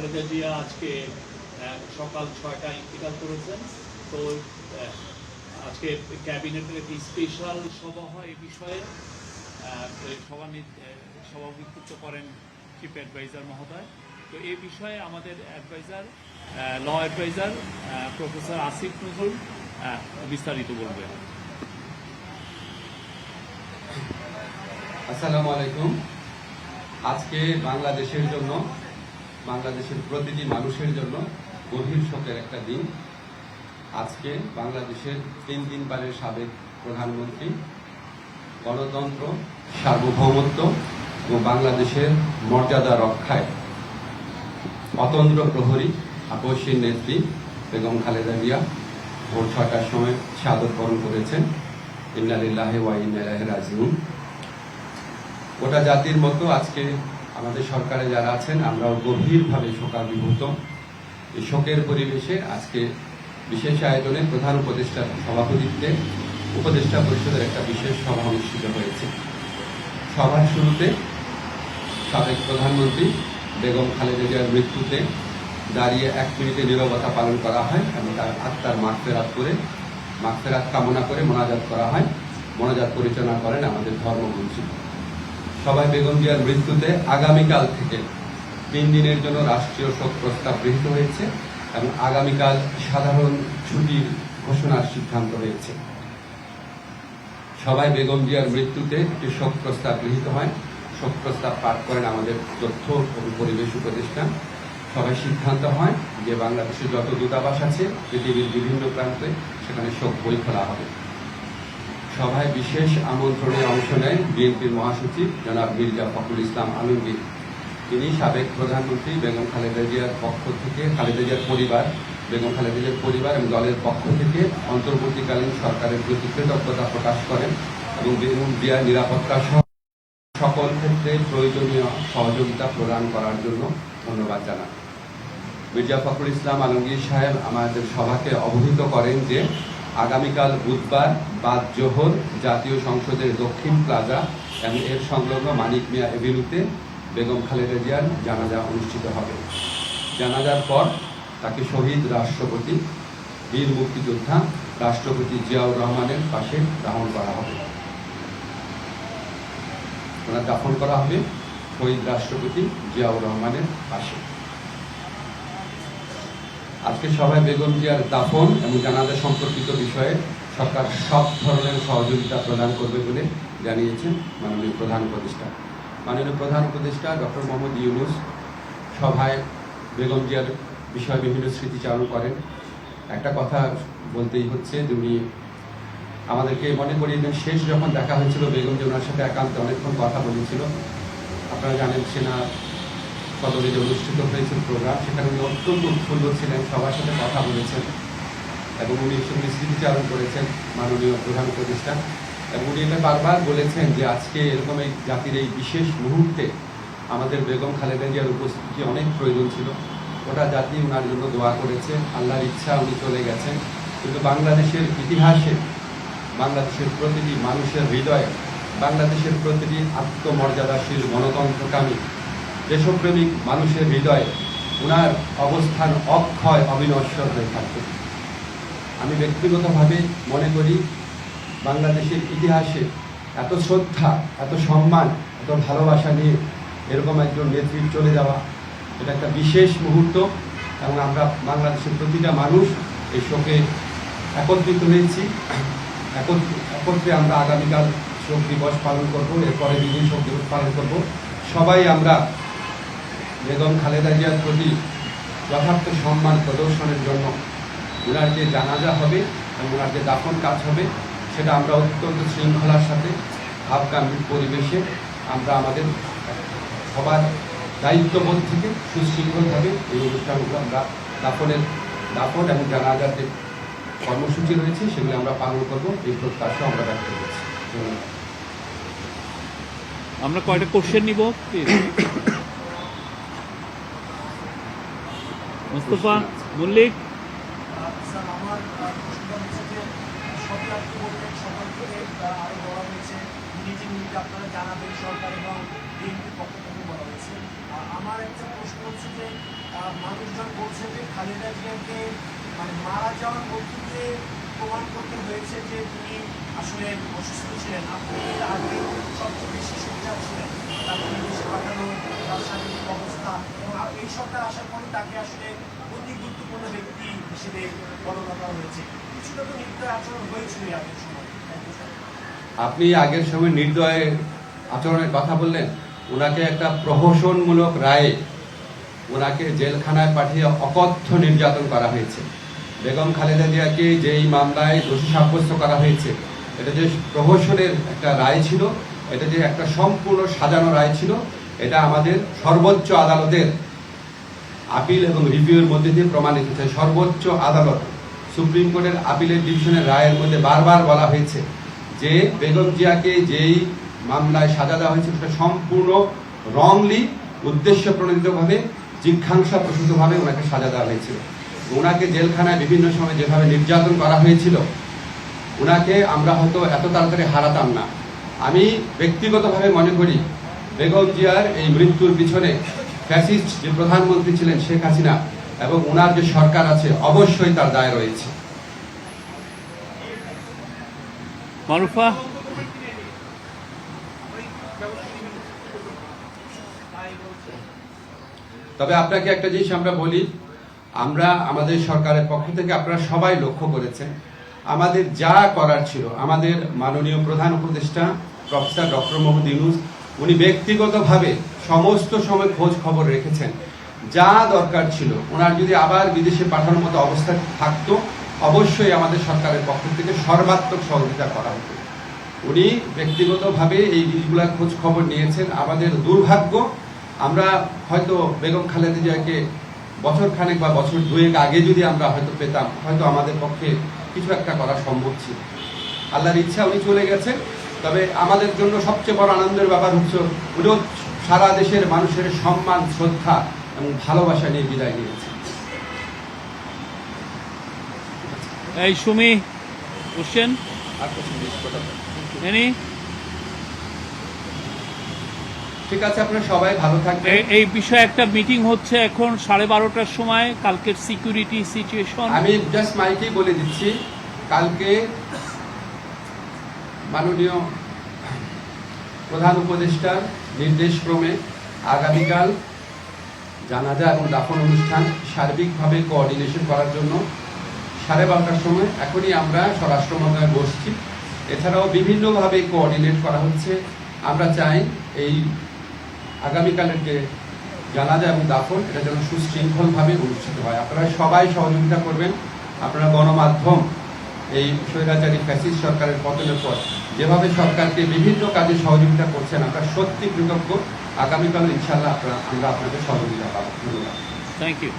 খালেদা জিয়া আজকে সকাল 6টায় ইন্তেকাল করেছেন। তো আজকে ক্যাবিনেটের একটি স্পেশাল সভা হয় এই বিষয়ে। সভাপতিত্ব করেন চিফ অ্যাডভাইজার মহোদয়। তো এই বিষয়ে আমাদের adviser law adviser professor Asif Nazrul বিস্তারিত বলবেন। আসসালামু আলাইকুম। আজকে বাংলাদেশের জন্য, বাংলাদেশের প্রতিটি মানুষের জন্য গভীর শোকের একটা দিন। আজকে বাংলাদেশের 3 দিনবারের সাবেক প্রধানমন্ত্রী, গণতন্ত্র, সার্বভৌমত্ব এবং বাংলাদেশের মর্যাদা রক্ষায় অতন্দ্র প্রহরী আপসীর নেত্রী বেগম খালেদা জিয়া ভোর 6টার সময় শাহাদত বরণ করেছেন। ইন্না লিল্লাহি ওয়া ইন্না ইলাইহি রাজিউন। গোটা জাতির মতো আজকে আমাদের সরকারে যারা আছেন আমরাও গভীরভাবে শোকাভিভূত। এই শোকের পরিবেশে আজকে বিশেষ আয়োজনে প্রধান উপদেষ্টার সভাপতিত্বে উপদেষ্টা পরিষদের একটা বিশেষ সভা অনুষ্ঠিত হয়েছে। সভার শুরুতে সাবেক প্রধানমন্ত্রী বেগম খালেদা জিয়ার মৃত্যুতে দাঁড়িয়ে 1 মিনিটে নীরবতা পালন করা হয় এবং তার আত্মার মাগফিরাত কামনা করে মোনাজাত করা হয়। মোনাজাত পরিচালনা করেন আমাদের ধর্মমন্ত্রী। সবাই বেগম জিয়ার মৃত্যুতে আগামীকাল থেকে 3 দিনের জন্য রাষ্ট্রীয় শোক প্রস্তাব গৃহীত হয়েছে এবং আগামীকাল সাধারণ ছুটির ঘোষণার সিদ্ধান্ত হয়েছে। সবাই বেগম জিয়ার মৃত্যুতে একটি শোক প্রস্তাব গৃহীত হয়। শোক প্রস্তাব পাঠ করেন আমাদের তথ্য এবং পরিবেশ উপদেষ্টা। সবাই সিদ্ধান্ত হয় যে বাংলাদেশের যত দূতাবাস আছে পৃথিবীর বিভিন্ন প্রান্তে সেখানে শোক বই খোলা হবে। সভায় বিশেষ আমন্ত্রণে অংশ নেন বিএনপির মহাসচিব জনাব মির্জা ফখরুল ইসলাম আলমগীর। তিনি সাবেক প্রধানমন্ত্রী বেগম খালেদা জিয়ার পক্ষ থেকে, খালেদা জিয়ার পরিবার, বেগম খালেদা জিয়ার পরিবার এবং দলের পক্ষ থেকে অন্তর্বর্তীকালীন সরকারের প্রতি কৃতজ্ঞতা প্রকাশ করেন এবং বেগম জিয়ার নিরাপত্তা সহ সকল ক্ষেত্রে প্রয়োজনীয় সহযোগিতা প্রদান করার জন্য ধন্যবাদ জানান। মির্জা ফখরুল ইসলাম আলমগীর সাহেব আমাদের সভাকে অবহিত করেন যে আগামীকাল বুধবার বাদ জোহর জাতীয় সংসদের দক্ষিণ প্লাজা এবং এর সংলগ্ন মানিক মিয়া এভিনিউতে বেগম খালেদা জিয়ার জানাজা অনুষ্ঠিত হবে। জানাজার পর তাকে শহীদ রাষ্ট্রপতি, বীর মুক্তিযোদ্ধা রাষ্ট্রপতি জিয়াউর রহমানের পাশে দাফন করা হবে। ওনার দাফন করা হবে শহীদ রাষ্ট্রপতি জিয়াউর রহমানের পাশে। আজকে সবাই বেগম জিয়ার দাফন এবং জানাজা সম্পর্কিত বিষয়ে সরকার সব ধরনের সহযোগিতা প্রদান করবে বলে জানিয়েছেন মাননীয় প্রধান উপদেষ্টা। মাননীয় প্রধান উপদেষ্টা ডক্টর মোহাম্মদ ইউনূস সভায় বেগম জিয়ার বিষয়ে বিভিন্ন স্মৃতিচারণ করেন। একটা কথা বলতেই হচ্ছে, উনি আমাদেরকে মনে করিয়ে দেন শেষ যখন দেখা হয়েছিল বেগম জিয়া ওনার সাথে একান্তে অনেকক্ষণ কথা বলেছিল। আপনারা জানেন সেনা সদরে যে অনুষ্ঠিত হয়েছিল প্রোগ্রাম, সেখানে উনি অত্যন্ত উৎফুল্ল ছিলেন, সবার সাথে কথা বলেছেন এবং উনি সঙ্গে স্মৃতিচারণ করেছেন মাননীয় প্রধান উপদেষ্টা। এবং উনি এটা বারবার বলেছেন যে আজকে এরকম এই জাতির এই বিশেষ মুহূর্তে আমাদের বেগম খালেদা জিয়ার উপস্থিতি অনেক প্রয়োজন ছিল। গোটা জাতি ওনার জন্য দোয়া করেছে, আল্লাহর ইচ্ছা উনি চলে গেছেন। কিন্তু বাংলাদেশের ইতিহাসে, বাংলাদেশের প্রতিটি মানুষের হৃদয়ে, বাংলাদেশের প্রতিটি আত্মমর্যাদাশীল গণতন্ত্রকামী দেশপ্রেমিক মানুষের হৃদয়ে ওনার অবস্থান অক্ষয় অবিনশ্বর হয়ে থাকবে। আমি ব্যক্তিগতভাবে মনে করি বাংলাদেশের ইতিহাসে এত শ্রদ্ধা, এত সম্মান, এত ভালোবাসা নিয়ে এরকম একজন নেত্রী চলে যাওয়া এটা একটা বিশেষ মুহূর্ত এবং আমরা বাংলাদেশের প্রতিটা মানুষ এই শোকে একত্রিত হয়েছি। একত্রে আমরা আগামীকাল শোক দিবস পালন করবো, এরপরে দিন শোক দিবস পালন করব। সবাই আমরা বেগম খালেদা জিয়ার প্রতি যথার্থ সম্মান প্রদর্শনের জন্য ওনার যে জানাজা হবে এবং ওনার যে দাফন কাজ হবে সেটা আমরা অত্যন্ত শৃঙ্খলার সাথে আফগানিক পরিবেশে আমরা আমাদের সবার দায়িত্ববোধ থেকে সুশৃঙ্খলভাবে এই অনুষ্ঠানগুলো আমরা দাফন এবং জানাজার যে কর্মসূচি রয়েছে সেগুলো আমরা পালন করব, এই প্রত্যাশা আমরা ব্যক্ত করছি। আমরা কয়টা কোশ্চেন নিব মুস্তফা মল্লিক? আপনারা জানাবেন সরকার এবং বিএনপির পক্ষ থেকে বলা হয়েছে। আমার একটা প্রশ্ন হচ্ছে যে মানুষজন বলছে যে খালেদা জিয়াকে মানে মারা যাওয়ার মধ্যে দিয়ে প্রমাণ করতে হয়েছে যে তিনি আসলে অসুস্থ ছিলেন। আপনি এর আগে সবচেয়ে বেশি সোচ্চার ছিলেন, তাকে বিদেশে পাঠানো, তার শারীরিক অবস্থা, এবং এই সরকার আসার পরে তাকে আসলে অতি গুরুত্বপূর্ণ ব্যক্তি হিসেবে গণনা করা হয়েছে। কিছুটা তো নির্দয় আচরণ হয়েছিল এই আগের সময়। আপনি আগের সময় নির্দয় আচরণের কথা বললেন, ওনাকে একটা প্রহসনমূলক রায়ে ওনাকে জেলখানায় পাঠিয়ে অকথ্য নির্যাতন করা হয়েছে। বেগম খালেদা জিয়াকে যেই মামলায় দোষী সাব্যস্ত করা হয়েছে, এটা যে প্রহসনের একটা রায় ছিল, এটা যে একটা সম্পূর্ণ সাজানো রায় ছিল, এটা আমাদের সর্বোচ্চ আদালতের আপিল এবং রিভিউর মধ্যে দিয়ে প্রমাণিত হয়েছে। সর্বোচ্চ আদালত সুপ্রিম কোর্টের আপিলের ডিভিশনের রায়ের মধ্যে বারবার বলা হয়েছে যে বেগম জিয়াকে যেই মামলায় সাজা দেওয়া হয়েছে সেটা সম্পূর্ণ রংলি, উদ্দেশ্য প্রণোদিতভাবে, জিজ্ঞাসা প্রসূতভাবে ওনাকে সাজা দেওয়া হয়েছিল। ওনাকে জেলখানায় বিভিন্ন সময় যেভাবে নির্যাতন করা হয়েছিল, ওনাকে আমরা হয়তো এত তাড়াতাড়ি হারাতাম না। আমি ব্যক্তিগতভাবে মনে করি বেগম জিয়ার এই মৃত্যুর পিছনে ফ্যাসিস্ট যে প্রধানমন্ত্রী ছিলেন শেখ হাসিনা এবং ওনার যে সরকার আছে, অবশ্যই তার দায় রয়েছে। মারুফা, তবে আপনাকে একটা জিনিস আমরা বলি, আমরা আমাদের সরকারের পক্ষ থেকে আপনারা সবাই লক্ষ্য করেছেন, আমাদের যা করার ছিল, আমাদের মাননীয় প্রধান উপদেষ্টা প্রফেসর ডক্টর মোহাম্মদ ইউনূস উনি ব্যক্তিগতভাবে সমস্ত সময় খোঁজ খবর রেখেছেন। যা দরকার ছিল, ওনার যদি আবার বিদেশে পাঠানোর মতো অবস্থা থাকতো, অবশ্যই আমাদের সরকারের পক্ষ থেকে সর্বাত্মক সহযোগিতা করা হতো। উনি ব্যক্তিগতভাবে এই জিনিসগুলোর খোঁজ খবর নিয়েছেন। আমাদের দুর্ভাগ্য, আমরা হয়তো বেগম খালেদা জিয়াকে বছর খানেক বা বছর দুয়েক আগে যদি আমরা হয়তো পেতাম, হয়তো আমাদের পক্ষে কিছু একটা করা সম্ভব ছিল। আল্লাহর ইচ্ছা উনি চলে গেছেন। তবে আমাদের জন্য সবচেয়ে বড় আনন্দের ব্যাপার হচ্ছে উনিও সারা দেশের মানুষের সম্মান, শ্রদ্ধা এবং ভালোবাসা নিয়ে বিদায় নিয়েছেন। এই সুমি কোশ্চেন এনি ঠিক আছে, আপনারা সবাই ভালো থাকবেন। এই বিষয়ে একটা মিটিং হচ্ছে এখন 12:30টার সময়, কালকের সিকিউরিটি সিচুয়েশন। আমি জাস্ট মাইকেই বলে দিচ্ছি, কালকে মাননীয় প্রধান উপদেষ্টার নির্দেশক্রমে আগামীকাল জানাজা এবং দাফন অনুষ্ঠান সার্বিকভাবে কোঅর্ডিনেশন করার জন্য 12:30টার সময় এখনই আমরা স্বরাষ্ট্র মন্ত্রণালয়ে বসছি। এছাড়াও বিভিন্নভাবে কোঅর্ডিনেট করা হচ্ছে। আমরা চাই এই আগামীকালের যে জানাজা এবং দাফন, এটা যেন সুশৃঙ্খলভাবে অনুষ্ঠিত হয়। আপনারা সবাই সহযোগিতা করবেন। আপনারা গণমাধ্যম এই স্বৈরাচারী ফ্যাসিস্ট সরকারের পতনের পর যেভাবে সরকারকে বিভিন্ন কাজে সহযোগিতা করছেন, আমরা সত্যি কৃতজ্ঞ। আগামীকাল ইনশাআল্লাহ আমরা আপনাদের সহযোগিতা পাবো। ধন্যবাদ। Thank you.